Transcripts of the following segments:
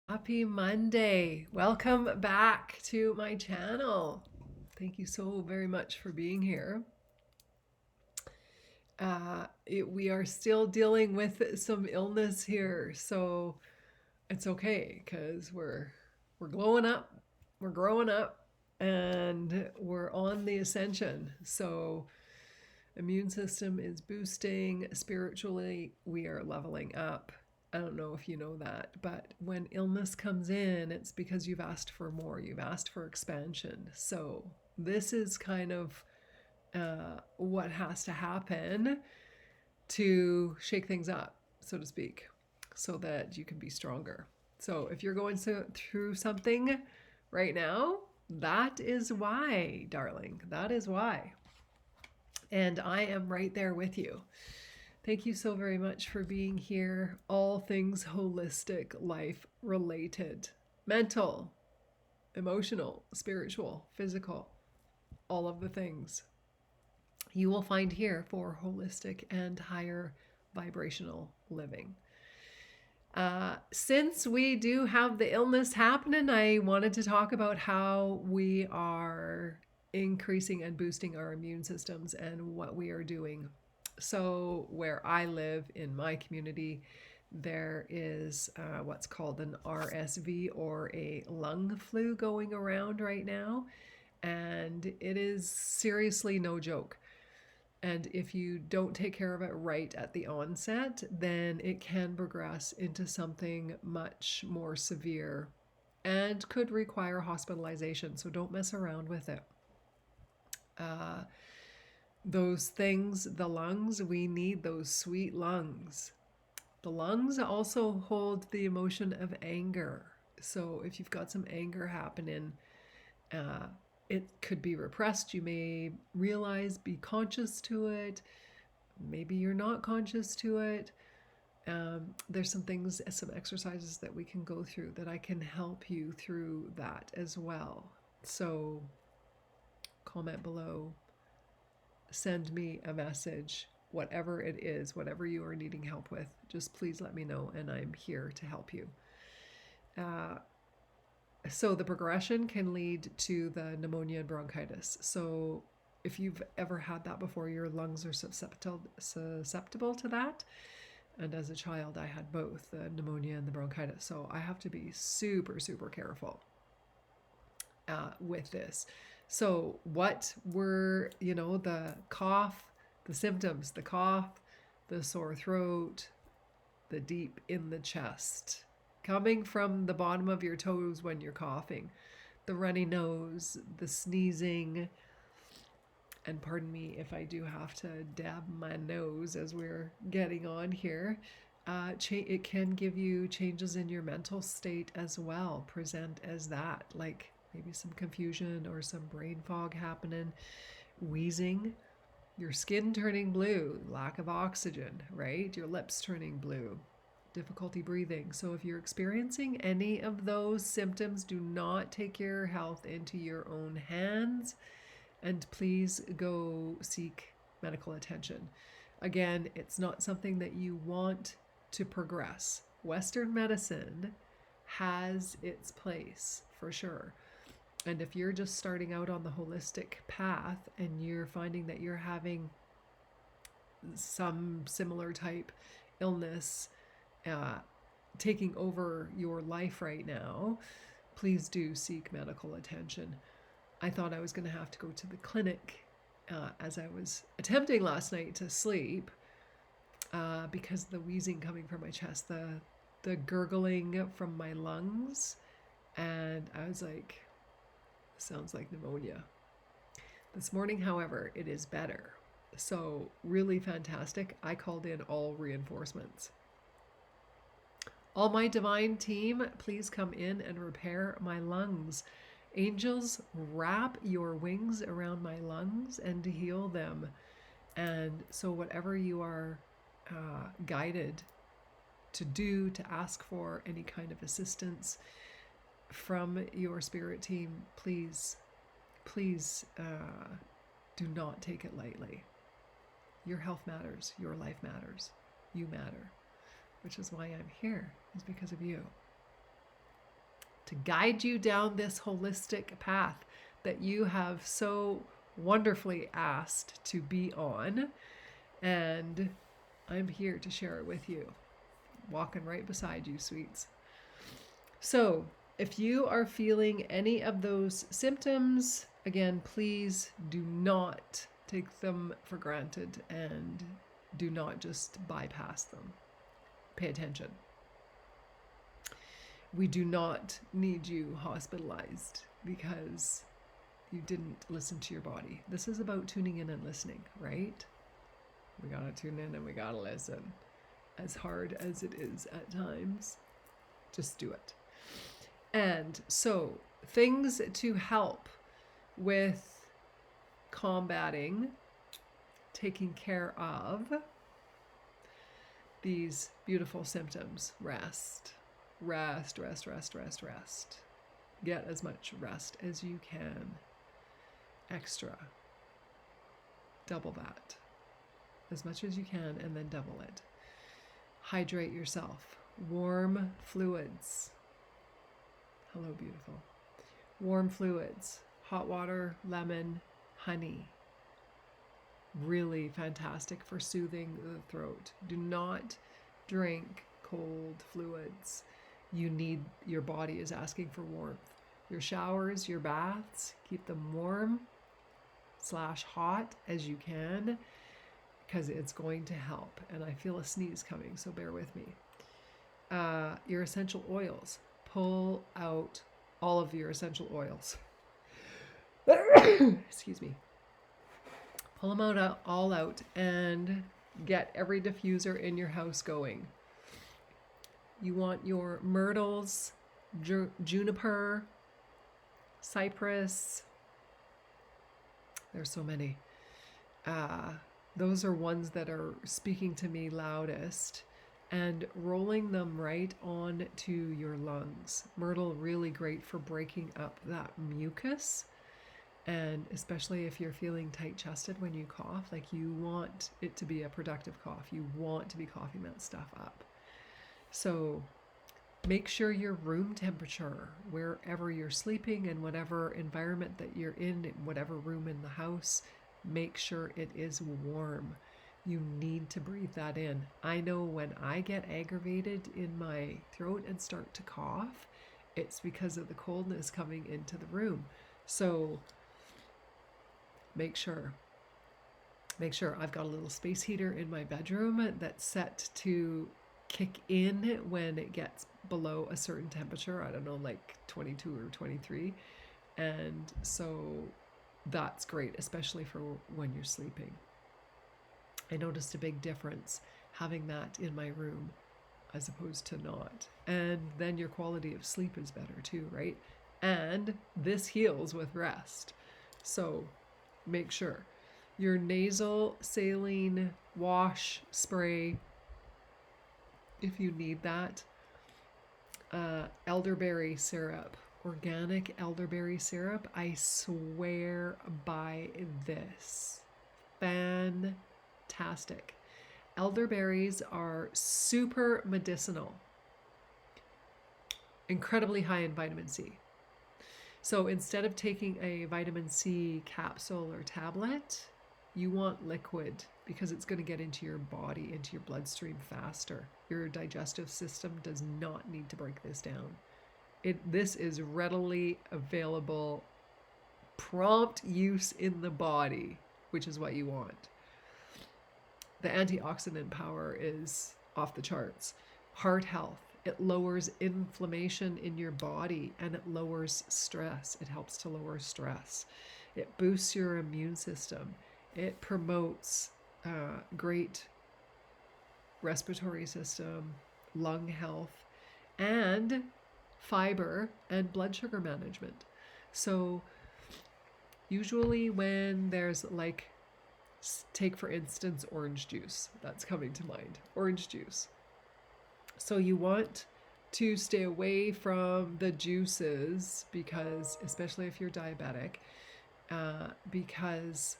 Happy Monday. Welcome back to my channel. Thank you so very much for being here. We are still dealing with some illness here, so it's okay because we're glowing up, we're growing up, and we're on the ascension. So immune system is boosting. Spiritually, we are leveling up. I don't know if you know that, but when illness comes in, it's because you've asked for more. You've asked for expansion. So this is kind of what has to happen to shake things up, so to speak, so that you can be stronger. So if you're going through something right now, that is why, darling. That is why. And I am right there with you. Thank you so very much for being here. All things holistic, life related, mental, emotional, spiritual, physical, all of the things you will find here for holistic and higher vibrational living. Since we do have the illness happening, I wanted to talk about how we are increasing and boosting our immune systems and what we are doing. So where I live in my community, there is what's called an RSV or a lung flu going around right now. And it is seriously no joke. And if you don't take care of it right at the onset, then it can progress into something much more severe and could require hospitalization. So don't mess around with it. Those things, the lungs, we need those sweet lungs. The lungs also hold the emotion of anger. So if you've got some anger happening, it could be repressed. You may realize, be conscious to it. Maybe you're not conscious to it. There's some things, some exercises that we can go through that I can help you through that as well. So comment below, send me a message, whatever it is, whatever you are needing help with, just please let me know and I'm here to help you. So the progression can lead to the pneumonia and bronchitis. So if you've ever had that before, your lungs are susceptible to that. And as a child, I had both the pneumonia and the bronchitis. So I have to be super, super careful with this. So what were, the cough, the symptoms, the cough, the sore throat, the deep in the chest, coming from the bottom of your toes when you're coughing, the runny nose, the sneezing, and pardon me if I do have to dab my nose as we're getting on here. It can give you changes in your mental state as well, present as that, like maybe some confusion or some brain fog happening, wheezing, your skin turning blue, lack of oxygen, right? Your lips turning blue, difficulty breathing. So if you're experiencing any of those symptoms, do not take your health into your own hands and please go seek medical attention. Again, it's not something that you want to progress. Western medicine has its place for sure. And if you're just starting out on the holistic path and you're finding that you're having some similar type illness taking over your life right now, please do seek medical attention. I thought I was going to have to go to the clinic as I was attempting last night to sleep because the wheezing coming from my chest, the gurgling from my lungs, and I was like, sounds like pneumonia. This morning, however, it is better. So really fantastic. I called in all reinforcements. All my divine team, please come in and repair my lungs. Angels, wrap your wings around my lungs and heal them. And so whatever you are guided to do, to ask for any kind of assistance from your spirit team, please do not take it lightly. Your health matters. Your life matters. You matter. Which is why I'm here, is because of you. to guide you down this holistic path that you have so wonderfully asked to be on. And I'm here to share it with you, walking right beside you, sweets. So if you are feeling any of those symptoms, again, please do not take them for granted and do not just bypass them. Pay attention. We do not need you hospitalized because you didn't listen to your body. This is about tuning in and listening, right? We gotta tune in and we gotta listen. As hard as it is at times, just do it. And so, things to help with combating, taking care of these beautiful symptoms. Rest. Rest, rest, rest, rest, rest. Get as much rest as you can. Extra. Double that. As much as you can, and then double it. Hydrate yourself. Warm fluids. Hello, beautiful. Warm fluids. Hot water, lemon, honey. Really fantastic for soothing the throat. Do not drink cold fluids. Your body is asking for warmth. Your showers, your baths, keep them warm / hot as you can, because it's going to help. And I feel a sneeze coming, so bear with me. Your essential oils. Pull out all of your essential oils. Excuse me. Pull them out, all out, and get every diffuser in your house going. You want your myrtles, juniper, cypress. There's so many. Those are ones that are speaking to me loudest, and rolling them right on to your lungs. Myrtle, really great for breaking up that mucus. And especially if you're feeling tight-chested when you cough, like you want it to be a productive cough. You want to be coughing that stuff up. So make sure your room temperature, wherever you're sleeping and whatever environment that you're in whatever room in the house, make sure it is warm. You need to breathe that in. I know when I get aggravated in my throat and start to cough, it's because of the coldness coming into the room. So make sure I've got a little space heater in my bedroom that's set to kick in when it gets below a certain temperature. I don't know, like 22 or 23. And so that's great, especially for when you're sleeping. I noticed a big difference having that in my room as opposed to not. And then your quality of sleep is better too, right? And this heals with rest. So make sure your nasal saline wash spray, if you need that, elderberry syrup, organic elderberry syrup. I swear by this. Fantastic. Elderberries are super medicinal, incredibly high in vitamin C. So instead of taking a vitamin C capsule or tablet, you want liquid because it's going to get into your body, into your bloodstream faster. Your digestive system does not need to break this down. This is readily available, prompt use in the body, which is what you want. The antioxidant power is off the charts. Heart health. It lowers inflammation in your body and it lowers stress. It helps to lower stress. It boosts your immune system. It promotes great respiratory system, lung health, and fiber and blood sugar management. So usually when there's like, take for instance, orange juice, that's coming to mind, orange juice. So you want to stay away from the juices because, especially if you're diabetic, because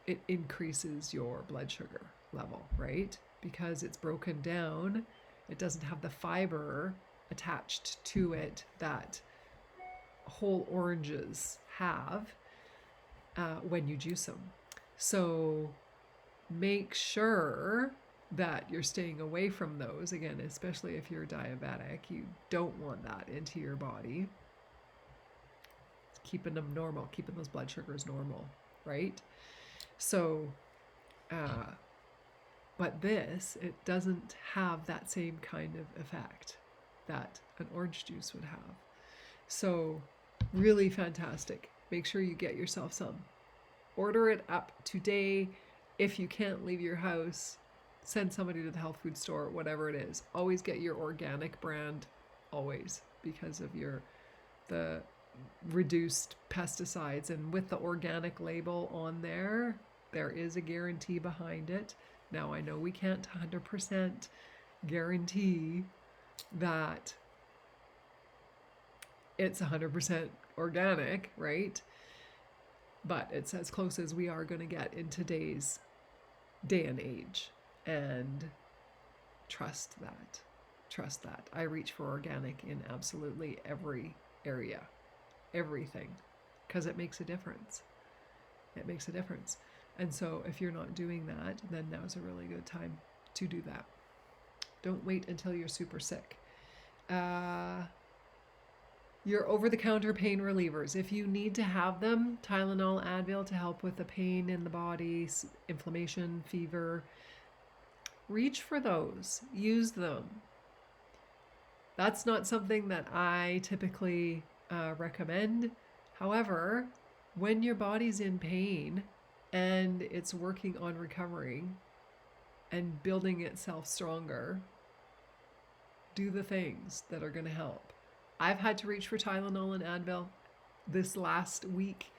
it increases your blood sugar level, right? Because it's broken down, it doesn't have the fiber attached to it that whole oranges have when you juice them. So make sure that you're staying away from those. Again, especially if you're diabetic, you don't want that into your body. Keeping them normal, keeping those blood sugars normal, right? So, but this, it doesn't have that same kind of effect that an orange juice would have. So, really fantastic. Make sure you get yourself some. Order it up today. If you can't leave your house, send somebody to the health food store, whatever it is. Always get your organic brand, always, because of the reduced pesticides. And with the organic label on there, there is a guarantee behind it. Now, I know we can't 100% guarantee that it's 100% organic, right? But it's as close as we are going to get in today's day and age. And trust that. Trust that. I reach for organic in absolutely every area. Everything. Because it makes a difference. It makes a difference. And so if you're not doing that, then now's a really good time to do that. Don't wait until you're super sick. Your over-the-counter pain relievers. If you need to have them, Tylenol, Advil to help with the pain in the body, inflammation, fever, reach for those. Use them. That's not something that I typically recommend. However, when your body's in pain and it's working on recovering and building itself stronger, do the things that are going to help. I've had to reach for Tylenol and Advil this last week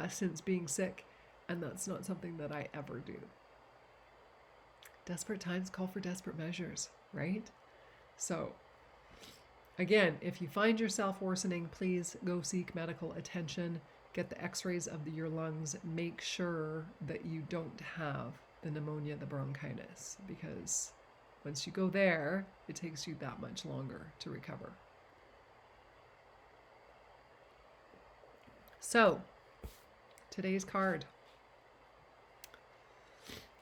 since being sick, and that's not something that I ever do. Desperate times call for desperate measures, right? So, again, if you find yourself worsening, please go seek medical attention. Get the x-rays of your lungs. Make sure that you don't have the pneumonia, the bronchitis, because once you go there, it takes you that much longer to recover. So, today's card.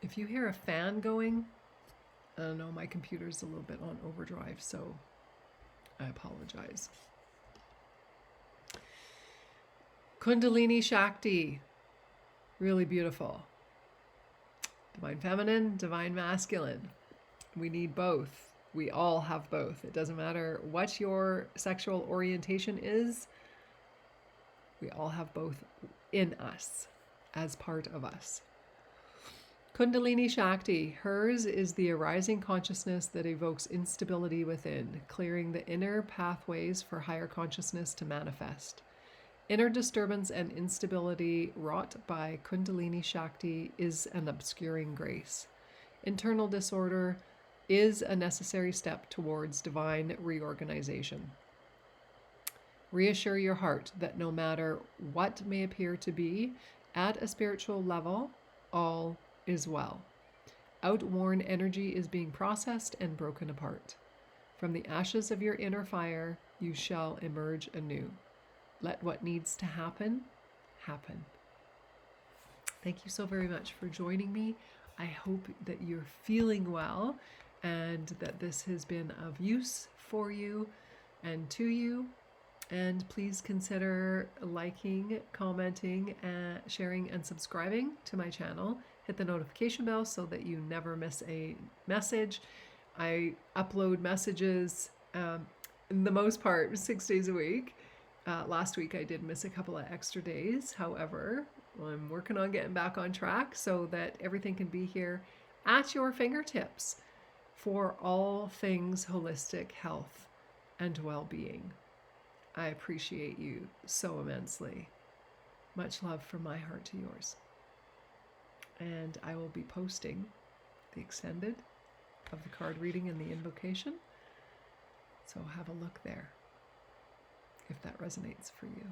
If you hear a fan going, I don't know, my computer's a little bit on overdrive, so I apologize. Kundalini Shakti, really beautiful. Divine Feminine, Divine Masculine. We need both. We all have both. It doesn't matter what your sexual orientation is. We all have both in us, as part of us. Kundalini Shakti, hers is the arising consciousness that evokes instability within, clearing the inner pathways for higher consciousness to manifest. Inner disturbance and instability wrought by Kundalini Shakti is an obscuring grace. Internal disorder is a necessary step towards divine reorganization. Reassure your heart that no matter what may appear to be, at a spiritual level, all is well. Outworn energy is being processed and broken apart. From the ashes of your inner fire, you shall emerge anew. Let what needs to happen, happen. Thank you so very much for joining me. I hope that you're feeling well and that this has been of use for you and to you. And please consider liking, commenting, sharing, and subscribing to my channel. Hit the notification bell so that you never miss a message. I upload messages, in the most part, 6 days a week. Last week I did miss a couple of extra days. However, I'm working on getting back on track so that everything can be here at your fingertips for all things holistic health and well-being. I appreciate you so immensely. Much love from my heart to yours. And I will be posting the extended of the card reading and the invocation. So have a look there if that resonates for you.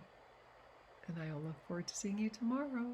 And I will look forward to seeing you tomorrow.